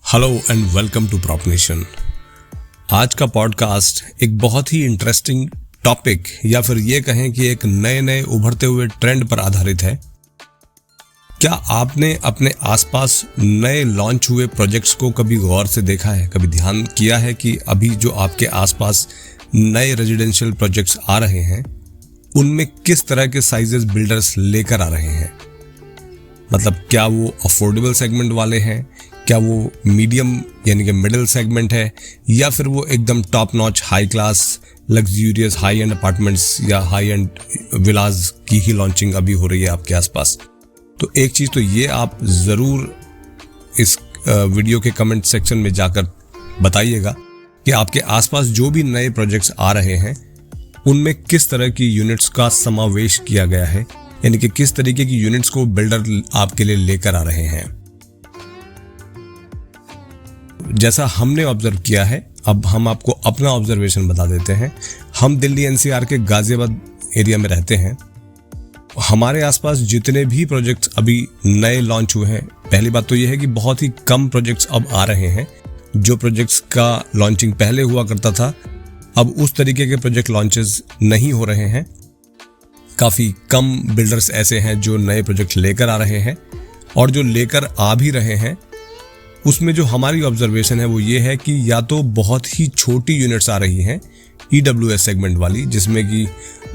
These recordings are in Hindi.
Hello and welcome to prop nation. आज का पॉडकास्ट एक बहुत ही इंटरेस्टिंग टॉपिक या फिर ये कहें कि एक नए उभरते हुए ट्रेंड पर आधारित है। क्या आपने अपने आसपास नए लॉन्च हुए प्रोजेक्ट्स को कभी गौर से देखा है, कभी ध्यान किया है कि अभी जो आपके आसपास नए रेजिडेंशियल प्रोजेक्ट्स आ रहे हैं उनमें किस तरह के साइजेस बिल्डर्स लेकर आ रहे हैं? मतलब क्या वो अफोर्डेबल सेगमेंट वाले हैं, क्या वो मीडियम यानी कि मिडिल सेगमेंट है, या फिर वो एकदम top notch high class luxurious high and apartments या हाई एंड विलाज की ही लॉन्चिंग अभी हो रही है आपके आसपास। तो एक चीज़ तो ये आप ज़रूर इस वीडियो के कमेंट सेक्शन में जाकर बताइएगा कि आपके आसपास जो भी नए प्रोजेक्ट्स आ रहे हैं उनमें किस तरह की यूनिट्स का समावेश किया गया है, यानी कि किस तरीके की यूनिट्स को बिल्डर आपके लिए लेकर आ रहे हैं। जैसा हमने ऑब्जर्व किया है, अब हम आपको अपना ऑब्जर्वेशन बता देते हैं। हम दिल्ली एनसीआर के गाजियाबाद एरिया में रहते हैं। हमारे आसपास जितने भी प्रोजेक्ट्स अभी नए लॉन्च हुए हैं, पहली बात तो यह है कि बहुत ही कम प्रोजेक्ट्स अब आ रहे हैं। जो प्रोजेक्ट्स का लॉन्चिंग पहले हुआ करता था, अब उस तरीके के प्रोजेक्ट लॉन्चेस नहीं हो रहे हैं। काफ़ी कम बिल्डर्स ऐसे हैं जो नए प्रोजेक्ट लेकर आ रहे हैं, और जो लेकर आ भी रहे हैं उसमें जो हमारी ऑब्जर्वेशन है वो ये है कि या तो बहुत ही छोटी यूनिट्स आ रही हैं EWS सेगमेंट वाली, जिसमें कि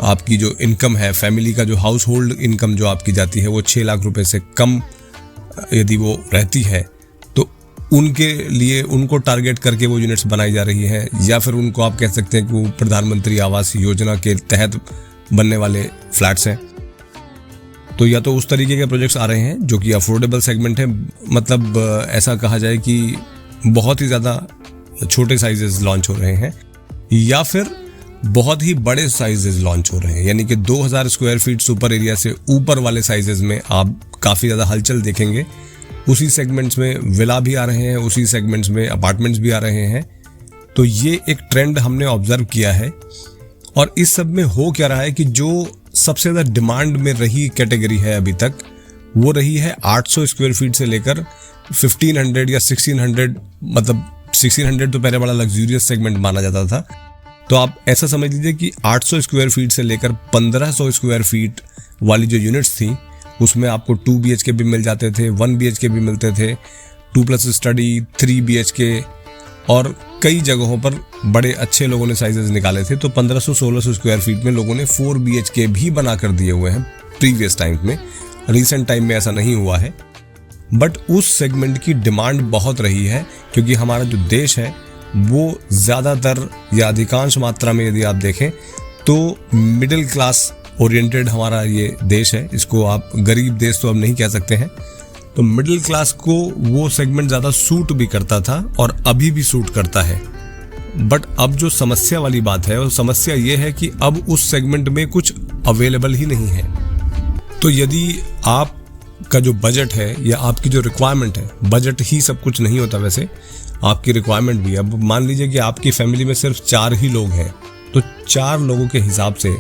आपकी जो इनकम है, फैमिली का जो हाउस होल्ड इनकम जो आपकी जाती है वो 6 लाख रुपए से कम यदि वो रहती है तो उनके लिए उनको टारगेट करके वो यूनिट्स बनाई जा रही हैं। या फिर उनको आप कह सकते हैं कि वो प्रधानमंत्री आवास योजना के तहत बनने वाले फ्लैट्स हैं। तो या तो उस तरीके के प्रोजेक्ट्स आ रहे हैं जो कि अफोर्डेबल सेगमेंट है, मतलब ऐसा कहा जाए कि बहुत ही ज़्यादा छोटे साइजेस लॉन्च हो रहे हैं, या फिर बहुत ही बड़े साइजेस लॉन्च हो रहे हैं, यानी कि 2000 स्क्वायर फीट सुपर एरिया से ऊपर वाले साइजेस में आप काफ़ी ज़्यादा हलचल देखेंगे। उसी सेगमेंट्स में विला भी आ रहे हैं, उसी सेगमेंट्स में अपार्टमेंट्स भी आ रहे हैं। तो ये एक ट्रेंड हमने ऑब्जर्व किया है। और इस सब में हो क्या रहा है कि जो सबसे ज़्यादा डिमांड में रही कैटेगरी है अभी तक, वो रही है 800 स्क्वायर फीट से लेकर 1500 या 1600, मतलब 1600 तो पहले बड़ा लग्जूरियस सेगमेंट माना जाता था। तो आप ऐसा समझ लीजिए कि 800 स्क्वायर फीट से लेकर 1500 स्क्वायर फीट वाली जो यूनिट्स थी उसमें आपको 2 BHK भी मिल जाते थे, 1 BHK भी मिलते थे, 2+ स्टडी, 3 BHK, और कई जगहों पर बड़े अच्छे लोगों ने साइजेस निकाले थे। तो 1500-1600 स्क्वायर फीट में लोगों ने 4 BHK भी बना कर दिए हुए हैं प्रीवियस टाइम में। रिसेंट टाइम में ऐसा नहीं हुआ है, बट उस सेगमेंट की डिमांड बहुत रही है, क्योंकि हमारा जो देश है वो ज़्यादातर या अधिकांश मात्रा में यदि आप देखें तो मिडिल क्लास ओरिएंटेड हमारा ये देश है। इसको आप गरीब देश तो अब नहीं कह सकते हैं। तो मिडिल क्लास को वो सेगमेंट ज़्यादा सूट भी करता था और अभी भी सूट करता है। बट अब जो समस्या वाली बात है, वो समस्या ये है कि अब उस सेगमेंट में कुछ अवेलेबल ही नहीं है। तो यदि आपका जो बजट है या आपकी जो रिक्वायरमेंट है, बजट ही सब कुछ नहीं होता वैसे, आपकी रिक्वायरमेंट भी। अब मान लीजिए कि आपकी फैमिली में सिर्फ 4 ही लोग हैं, तो 4 लोगों के हिसाब से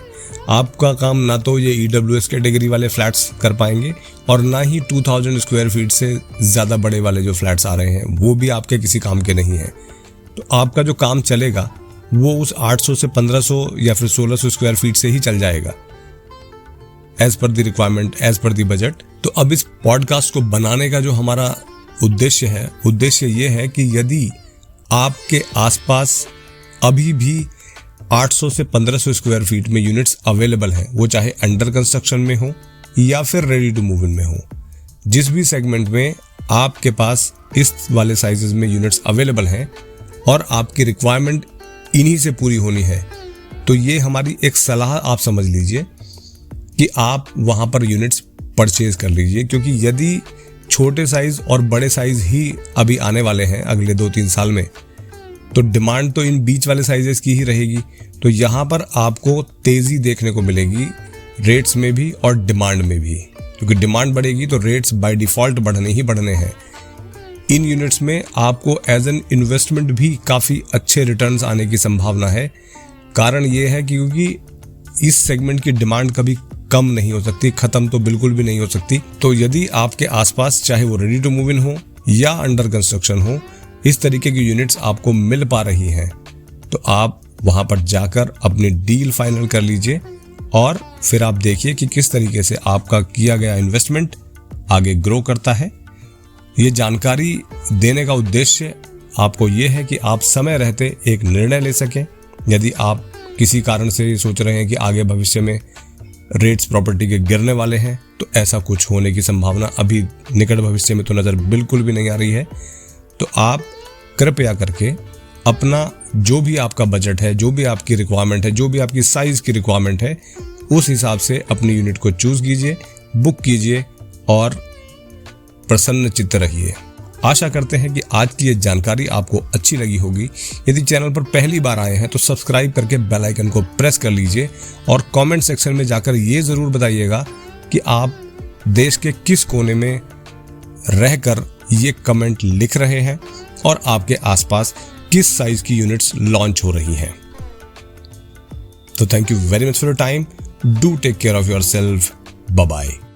आपका काम ना तो ये EWS कैटेगरी वाले फ्लैट्स कर पाएंगे, और ना ही 2000 स्क्वायर फीट से ज़्यादा बड़े वाले जो फ्लैट्स आ रहे हैं वो भी आपके किसी काम के नहीं हैं। तो आपका जो काम चलेगा वो उस 800 से 1500 या फिर 1600 स्क्वायर फीट से ही चल जाएगा, as per the requirement, as per the budget. तो अब इस पॉडकास्ट को बनाने का जो हमारा उद्देश्य ये है कि यदि आपके आसपास अभी भी 800 से 1500 स्क्वायर फीट में यूनिट्स अवेलेबल हैं, वो चाहे अंडर कंस्ट्रक्शन में हो या फिर रेडी टू मूव इन में हो, जिस भी सेगमेंट में आपके पास इस वाले साइजेस में यूनिट्स अवेलेबल हैं और आपकी रिक्वायरमेंट इन्हीं से पूरी होनी है, तो ये हमारी एक सलाह आप समझ लीजिए कि आप वहाँ पर यूनिट्स परचेज कर लीजिए। क्योंकि यदि छोटे साइज और बड़े साइज ही अभी आने वाले हैं अगले 2-3 साल में, तो डिमांड तो इन बीच वाले साइजेस की ही रहेगी। तो यहाँ पर आपको तेज़ी देखने को मिलेगी रेट्स में भी और डिमांड में भी, क्योंकि डिमांड बढ़ेगी तो रेट्स बाय डिफ़ॉल्ट बढ़ने ही बढ़ने हैं। इन यूनिट्स में आपको एज एन इन्वेस्टमेंट भी काफ़ी अच्छे रिटर्न्स आने की संभावना है। कारण ये है कि क्योंकि इस सेगमेंट की डिमांड कभी कम नहीं हो सकती, ख़त्म तो बिल्कुल भी नहीं हो सकती। तो यदि आपके आसपास चाहे वो रेडी टू मूव इन हो या अंडर कंस्ट्रक्शन हो, इस तरीके की यूनिट्स आपको मिल पा रही हैं, तो आप वहां पर जाकर अपनी डील फाइनल कर लीजिए और फिर आप देखिए कि किस तरीके से आपका किया गया इन्वेस्टमेंट आगे ग्रो करता है। ये जानकारी देने का उद्देश्य आपको ये है कि आप समय रहते एक निर्णय ले सकें। यदि आप किसी कारण से ये सोच रहे हैं कि आगे भविष्य में रेट्स प्रॉपर्टी के गिरने वाले हैं, तो ऐसा कुछ होने की संभावना अभी निकट भविष्य में तो नज़र बिल्कुल भी नहीं आ रही है। तो आप कृपया करके अपना जो भी आपका बजट है, जो भी आपकी रिक्वायरमेंट है, जो भी आपकी साइज की रिक्वायरमेंट है, उस हिसाब से अपनी यूनिट को चूज कीजिए, बुक कीजिए और प्रसन्न चित्त रहिए। आशा करते हैं कि आज की ये जानकारी आपको अच्छी लगी होगी। यदि चैनल पर पहली बार आए हैं तो सब्सक्राइब करके बेल आइकन को प्रेस कर लीजिए और कमेंट सेक्शन में जाकर ये ज़रूर बताइएगा कि आप देश के किस कोने में रहकर ये कमेंट लिख रहे हैं और आपके आसपास किस साइज की यूनिट्स लॉन्च हो रही हैं। तो thank you very much for your time. Do take care of yourself. Bye bye.